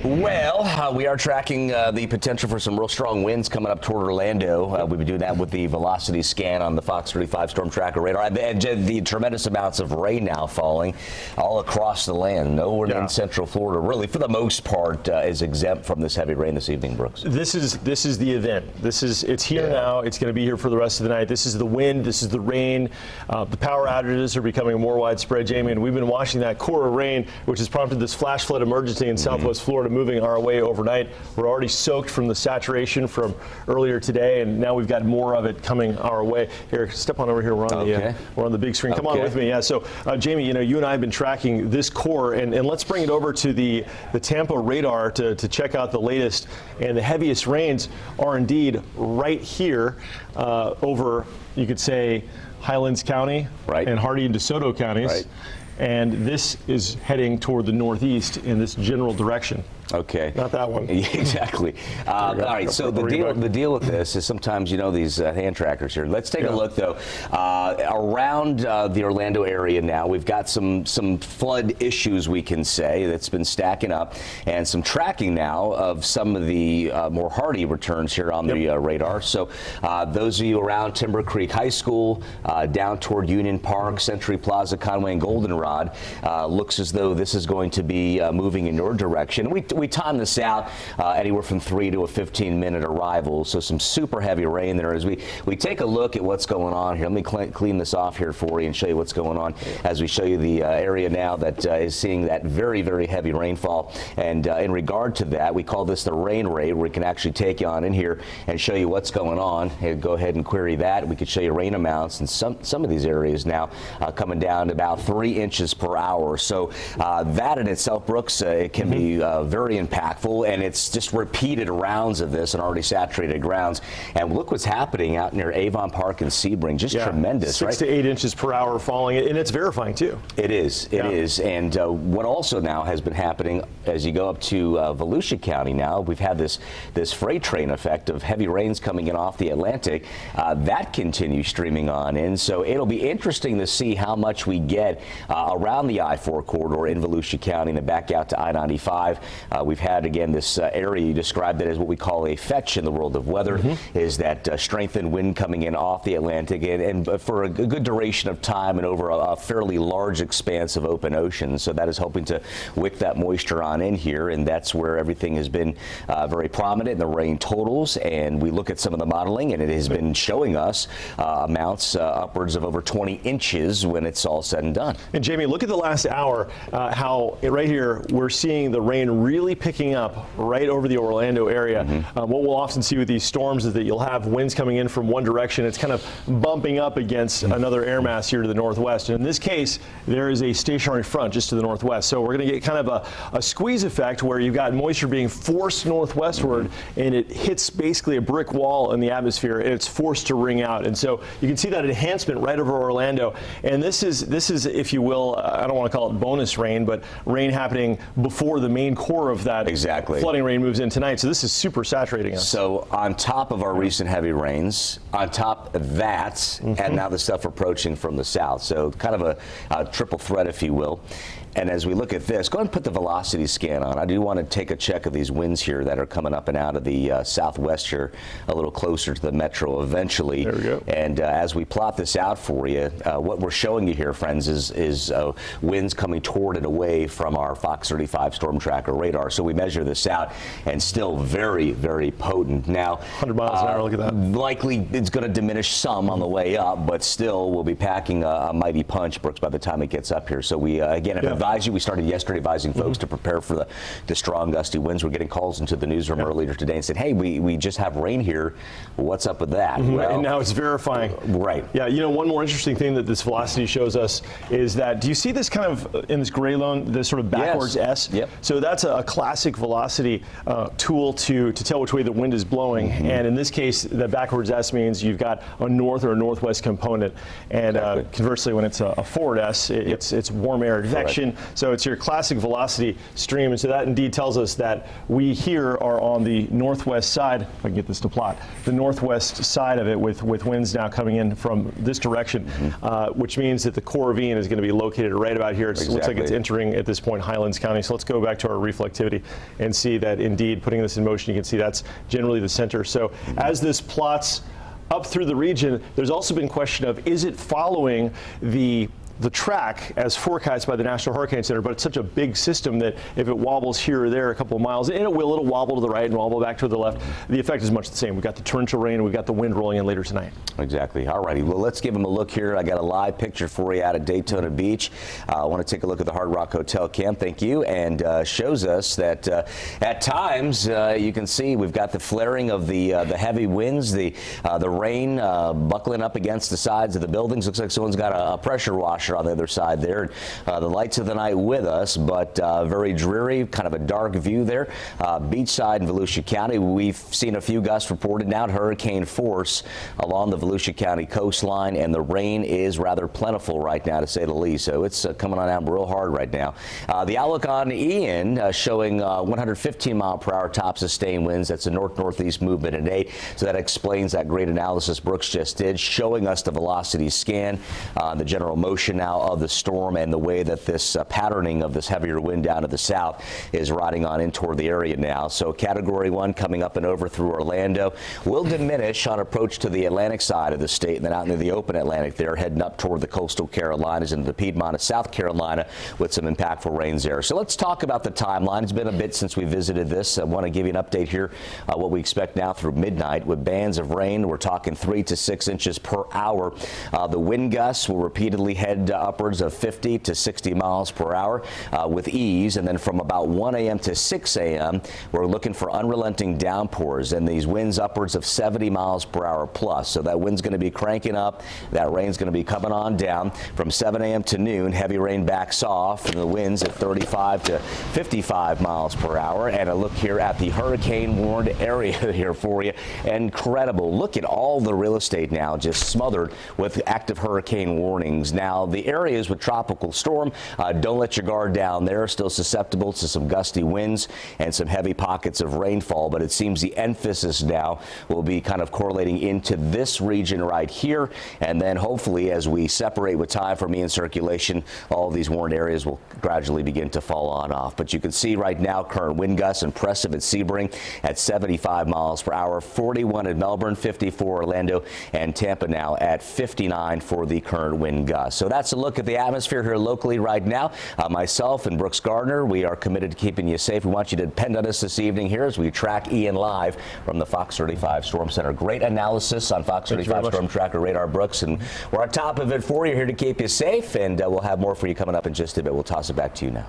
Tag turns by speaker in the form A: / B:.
A: Well, we are tracking the potential for some real strong winds coming up toward Orlando. We've been doing that with the velocity scan on the Fox 35 Storm Tracker radar. And the tremendous amounts of rain now falling all across the land. Nowhere in Central Florida, really, for the most part, is exempt from this heavy rain this evening, Brooks.
B: This is the event. It's here now. It's going to be here for the rest of the night. This is the wind. This is the rain. The power outages are becoming more widespread, Jamie, and we've been watching that core of rain, which has prompted this flash flood emergency in Southwest Florida, moving our way overnight. We're already soaked from the saturation from earlier today, and now we've got more of it coming our way. Here, step on over here. We're on the big screen. Come on with me. Yeah. So, Jamie, you and I have been tracking this core, and let's bring it over to the Tampa radar to check out the latest. And the heaviest rains are indeed right here over, you could say, Highlands County and Hardee and DeSoto counties.
A: Right.
B: And this is heading toward the northeast in this general direction.
A: Okay.
B: Not that one.
A: Exactly. All right. So the deal with this is sometimes these hand trackers here. Let's take a look though around the Orlando area now. We've got some flood issues, we can say, that's been stacking up, and some tracking now of some of the more hardy returns here on the radar. So those of you around Timber Creek High School, down toward Union Park, Century Plaza, Conway, and Goldenrod, looks as though this is going to be moving in your direction. We time this out anywhere from 3 to a 15-minute arrival, so some super heavy rain there. As we take a look at what's going on here, let me clean this off here for you and show you what's going on as we show you the area now that is seeing that very, very heavy rainfall. And in regard to that, we call this the rain rate, where we can actually take you on in here and show you what's going on. And go ahead and query that. We could show you rain amounts in some of these areas now coming down to about 3 inches per hour. So that in itself, Brooks, it can be very impactful, and it's just repeated rounds of this on already saturated grounds. And look what's happening out near Avon Park and Sebring, just tremendous.
B: 6 to 8 inches per hour falling, and it's verifying too.
A: It is. It is. And what also now has been happening as you go up to Volusia County now, we've had this freight train effect of heavy rains coming in off the Atlantic. That continues streaming on in. So it'll be interesting to see how much we get around the I-4 corridor in Volusia County and then back out to I-95. We've had, again, this area, you described it as what we call a fetch in the world of weather, is that strengthened wind coming in off the Atlantic and for a good duration of time and over a fairly large expanse of open ocean. So that is hoping to wick that moisture on in here, and that's where everything has been very prominent in the rain totals. And we look at some of the modeling, and it has been showing us amounts upwards of over 20 inches when it's all said and done.
B: And Jamie, look at the last hour, how right here we're seeing the rain really picking up right over the Orlando area. What we'll often see with these storms is that you'll have winds coming in from one direction. It's kind of bumping up against another air mass here to the northwest. And in this case, there is a stationary front just to the northwest. So we're going to get kind of a squeeze effect where you've got moisture being forced northwestward, and it hits basically a brick wall in the atmosphere, and it's forced to wring out. And so you can see that enhancement right over Orlando. And this is, if you will, I don't want to call it bonus rain, but rain happening before the main core of that flooding rain moves in tonight. So this is super saturating us.
A: So on top of our recent heavy rains, on top of that, and now the stuff approaching from the south. So kind of a triple threat, if you will. And as we look at this, go ahead and put the velocity scan on. I do want to take a check of these winds here that are coming up and out of the southwest here, a little closer to the metro eventually.
B: There we go.
A: And as we plot this out for you, what we're showing you here, friends, is winds coming toward and away from our Fox 35 Storm Tracker radar. So we measure this out, and still very, very potent. Now,
B: 100 miles an hour, look at that.
A: Likely it's going to diminish some on the way up, but still we'll be packing a mighty punch, Brooks, by the time it gets up here. So we, again, we started yesterday advising folks to prepare for the strong gusty winds. We're getting calls into the newsroom earlier today and said, hey, we just have rain here. What's up with that?
B: Well, and now it's verifying.
A: Right.
B: Yeah, one more interesting thing that this velocity shows us is that, do you see this kind of, in this gray line, this sort of backwards S?
A: Yep.
B: So that's a classic velocity tool to tell which way the wind is blowing. And in this case, the backwards S means you've got a north or a northwest component. And conversely, when it's a forward S, it's warm air advection. So it's your classic velocity stream, and so that indeed tells us that we here are on the northwest side, if I can get this to plot, the northwest side of it with winds now coming in from this direction, which means that the core of Ian is going to be located right about here. It looks like it's entering, at this point, Highlands County. So let's go back to our reflectivity. activity and see that indeed putting this in motion, you can see that's generally the center. So as this plots up through the region, there's also been question of, is it following the track as forecast by the National Hurricane Center, but it's such a big system that if it wobbles here or there a couple of miles, and it'll wobble to the right and wobble back to the left, the effect is much the same. We've got the torrential rain, we've got the wind rolling in later tonight.
A: Exactly. All righty. Well, let's give them a look here. I got a live picture for you out at Daytona Beach. I want to take a look at the Hard Rock Hotel cam. Thank you. And shows us that at times you can see we've got the flaring of the heavy winds, the rain buckling up against the sides of the buildings. Looks like someone's got a pressure washer on the other side there. The lights of the night with us, but very dreary, kind of a dark view there. Beachside in Volusia County, we've seen a few gusts reported now at hurricane force along the Volusia County coastline, and the rain is rather plentiful right now, to say the least. So it's coming on out real hard right now. The outlook on Ian showing 115 mile per hour top sustained winds. That's a north-northeast movement at 8. So that explains that great analysis Brooks just did, showing us the velocity scan, the general motion now of the storm, and the way that this patterning of this heavier wind down to the south is riding on in toward the area now. So Category 1 coming up and over through Orlando will diminish on approach to the Atlantic side of the state, and then out into the open Atlantic there, heading up toward the coastal Carolinas into the Piedmont of South Carolina with some impactful rains there. So let's talk about the timeline. It's been a bit since we visited this. I want to give you an update here, what we expect now through midnight with bands of rain. We're talking 3 to 6 inches per hour. The wind gusts will repeatedly head upwards of 50 to 60 miles per hour with ease, and then from about 1 a.m. to 6 a.m. we're looking for unrelenting downpours, and these winds upwards of 70 miles per hour plus. So that wind's going to be cranking up, that rain's going to be coming on down. From 7 a.m. to noon, heavy rain backs off, and the winds at 35 to 55 miles per hour. And a look here at the hurricane warned area here for you. Incredible. Look at all the real estate now just smothered with active hurricane warnings. Now, the areas with tropical storm, don't let your guard down there. Still susceptible to some gusty winds and some heavy pockets of rainfall, but it seems the emphasis now will be kind of correlating into this region right here, and then hopefully as we separate with time from Ian circulation, all of these warned areas will gradually begin to fall on off. But you can see right now current wind gusts impressive at Sebring at 75 miles per hour, 41 at Melbourne, 54 Orlando, and Tampa now at 59 for the current wind gusts. So that's a look at the atmosphere here locally right now. Myself and Brooks Gardner, we are committed to keeping you safe. We want you to depend on us this evening here as we track Ian live from the Fox 35 Storm Center. Great analysis on Fox 35 Storm Tracker radar, Brooks, and we're on top of it for you here to keep you safe, and we'll have more for you coming up in just a bit. We'll toss it back to you now.